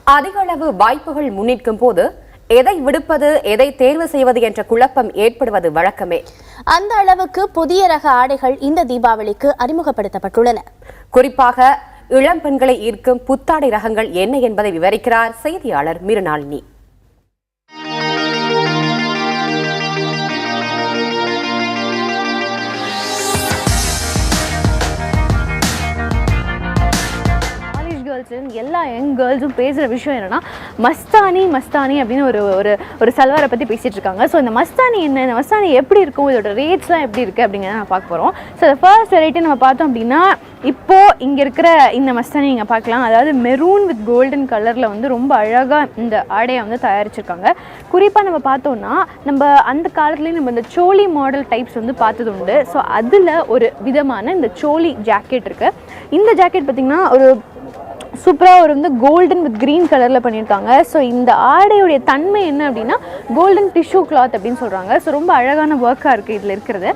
அதிக அளவு வாய்ப்புகள் முன்னிற்கும் போது எதை விடுப்பது எதை தேர்வு செய்வது என்ற குழப்பம் ஏற்படுவது வழக்கமே. அந்த அளவுக்கு புதிய ரக ஆடைகள் இந்த தீபாவளிக்கு அறிமுகப்படுத்தப்பட்டுள்ளன. குறிப்பாக இளம் பெண்களை ஈர்க்கும் புத்தாடை ரகங்கள் என்ன என்பதை விவரிக்கிறார் செய்தியாளர் மிருனாளினி. எல்லா யங் கேர்ள்ஸும் பேசுகிற விஷயம் என்னன்னா மஸ்தானி அப்படின்னு ஒரு சல்வாரை பற்றி பேசிகிட்டு இருக்காங்க. ஸோ இந்த மஸ்தானி என்ன, இந்த மஸ்தானி எப்படி இருக்கும், இதோட ரேட்ஸ்லாம் எப்படி இருக்குது அப்படிங்கிறத நான் பார்க்க போகிறோம். ஸோ ஃபர்ஸ்ட் வெரைட்டி நம்ம பார்த்தோம் அப்படின்னா இப்போது இங்கே இருக்கிற இந்த மஸ்தானி நீங்கள் பார்க்கலாம். அதாவது மெரூன் வித் கோல்டன் கலரில் வந்து ரொம்ப அழகாக இந்த ஆடையை வந்து தயாரிச்சிருக்காங்க. குறிப்பாக நம்ம பார்த்தோன்னா நம்ம அந்த காலத்துலேயும் நம்ம இந்த சோலி மாடல் டைப்ஸ் வந்து பார்த்தது உண்டு. ஸோ அதில் ஒரு விதமான இந்த சோலி ஜாக்கெட் இருக்குது. இந்த ஜாக்கெட் பார்த்திங்கன்னா ஒரு சூப்பராக ஒரு வந்து கோல்டன் வித் க்ரீன் கலரில் பண்ணியிருக்காங்க. ஸோ இந்த ஆடையுடைய தன்மை என்ன அப்படின்னா கோல்டன் டிஷ்யூ கிளாத் அப்படின்னு சொல்கிறாங்க. ஸோ ரொம்ப அழகான ஒர்க்காக இருக்குது இதில் இருக்கிறது.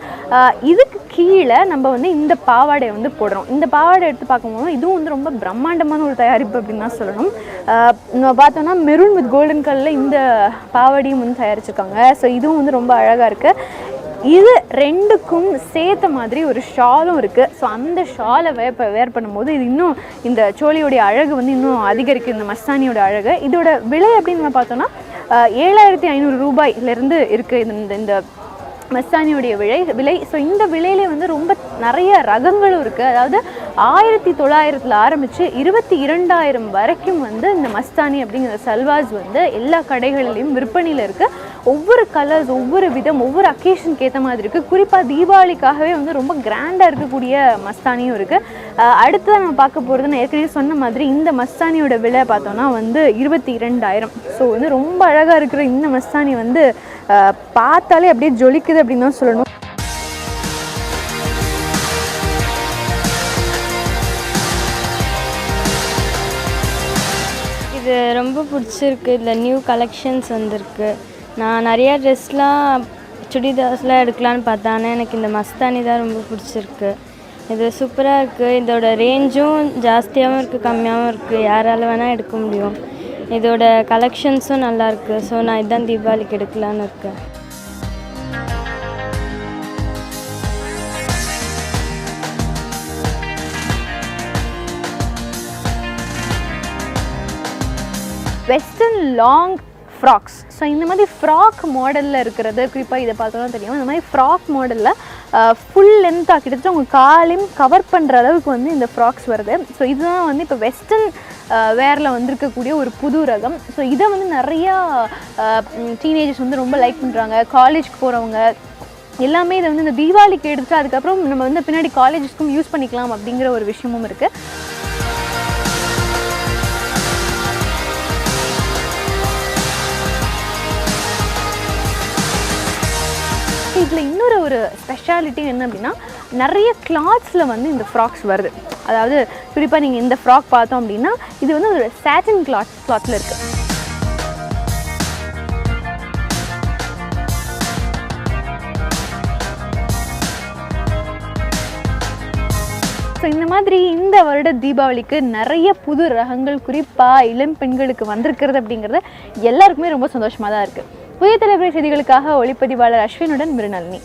இதுக்கு கீழே நம்ம வந்து இந்த பாவாடையை வந்து போடுறோம். இந்த பாவாடை எடுத்து பார்க்கும்போது இதுவும் வந்து ரொம்ப பிரம்மாண்டமான ஒரு தயாரிப்பு அப்படின்னு தான் சொல்லணும். நம்ம பார்த்தோன்னா மெரூன் வித் கோல்டன் கலரில் இந்த பாவாடையும் வந்து தயாரிச்சிருக்காங்க. ஸோ இதுவும் வந்து ரொம்ப அழகாக இருக்குது. இது ரெண்டுக்கும் சேர்த்த மாதிரி ஒரு ஷாலும் இருக்குது. ஸோ அந்த ஷாலை வேர் பண்ணும்போது இது இன்னும் இந்த சோழியோடைய அழகு வந்து இன்னும் அதிகரிக்கும், இந்த மஸ்தானியோட அழகு. இதோட விலை அப்படின்னு நம்ம பார்த்தோன்னா 7500 ரூபாயிலேருந்து இருக்குது இந்த மஸ்தானியோடைய விலை. ஸோ இந்த விலையிலே வந்து ரொம்ப நிறைய ரகங்களும் இருக்குது. அதாவது 1900 ஆரம்பித்து 22,000 வரைக்கும் வந்து இந்த மஸ்தானி அப்படிங்கிற சல்வாஸ் வந்து எல்லா கடைகளிலையும் விற்பனையில் இருக்குது. ஒவ்வொரு கலர்ஸ், ஒவ்வொரு விதம், ஒவ்வொரு அக்கேஷனுக்கு ஏற்ற மாதிரி இருக்குது. குறிப்பாக தீபாவளிக்காகவே வந்து ரொம்ப கிராண்டாக இருக்கக்கூடிய மஸ்தானியும் இருக்குது. அடுத்ததான் நம்ம பார்க்க போகிறது, நான் ஏற்கனவே சொன்ன மாதிரி இந்த மஸ்தானியோட விலை பார்த்தோன்னா வந்து 22,000. ஸோ வந்து ரொம்ப அழகாக இருக்கிற இந்த மஸ்தானி வந்து பார்த்தாலே அப்படியே ஜொலிக்குது அப்படின்னு தான் சொல்லணும். இது ரொம்ப பிடிச்சிருக்கு. இதில் நியூ கலெக்ஷன்ஸ் வந்திருக்கு. நான் நிறையா ட்ரெஸ்லாம் சுடிதார்ஸ்லாம் எடுக்கலான்னு பார்த்தேன். ஆனால் எனக்கு இந்த மஸ்தானி தான் ரொம்ப பிடிச்சிருக்கு. இது சூப்பராக இருக்குது. இதோட ரேஞ்சும் ஜாஸ்தியாகவும் இருக்குது, கம்மியாகவும் இருக்குது. யாரால் வேணால் எடுக்க முடியும். இதோட கலெக்ஷன்ஸும் நல்லாயிருக்கு. ஸோ நான் இதுதான் தீபாவளிக்கு எடுக்கலான்னு இருக்கேன். Western long frocks. ஸோ இந்த மாதிரி ஃப்ராக் மாடலில் இருக்கிறது, குறிப்பாக இதை பார்த்தோன்னா தெரியும். இந்த மாதிரி ஃப்ராக் மாடலில் ஃபுல் லென்த்தாக கிட்டத்தட்ட உங்கள் காலையும் கவர் பண்ணுற அளவுக்கு வந்து இந்த ஃப்ராக்ஸ் வருது. ஸோ இதுதான் வந்து இப்போ வெஸ்டர்ன் வேரில் வந்திருக்கக்கூடிய ஒரு புது ரகம். ஸோ இதை வந்து நிறையா டீனேஜர்ஸ் வந்து ரொம்ப லைக் பண்ணுறாங்க. காலேஜ்க்கு போகிறவங்க எல்லாமே இதை வந்து இந்த தீபாவளிக்கு எடுத்துட்டு அதுக்கப்புறம் நம்ம வந்து பின்னாடி காலேஜஸ்க்கும் யூஸ் பண்ணிக்கலாம் அப்படிங்கிற ஒரு விஷயமும் இருக்குது. இதில் இன்னொரு ஒரு ஸ்பெஷாலிட்டி என்ன அப்படின்னா நிறைய கிளாத்ஸில் வந்து இந்த ஃப்ராக்ஸ் வருது. அதாவது குறிப்பாக நீங்கள் இந்த ஃப்ராக் பார்த்தோம் அப்படின்னா இது வந்து ஒரு சாட்டின் கிளாத்தில் இருக்குது. ஸோ இந்த மாதிரி இந்த வருட தீபாவளிக்கு நிறைய புது ரகங்கள் குறிப்பாக இளம் பெண்களுக்கு வந்திருக்கிறது அப்படிங்கிறது எல்லாருக்குமே ரொம்ப சந்தோஷமாக தான் இருக்குது. புதிய தலைமுறை செய்திகளுக்காக ஒளிப்பதிவாளர் அஸ்வினுடன் மிருனாளினி.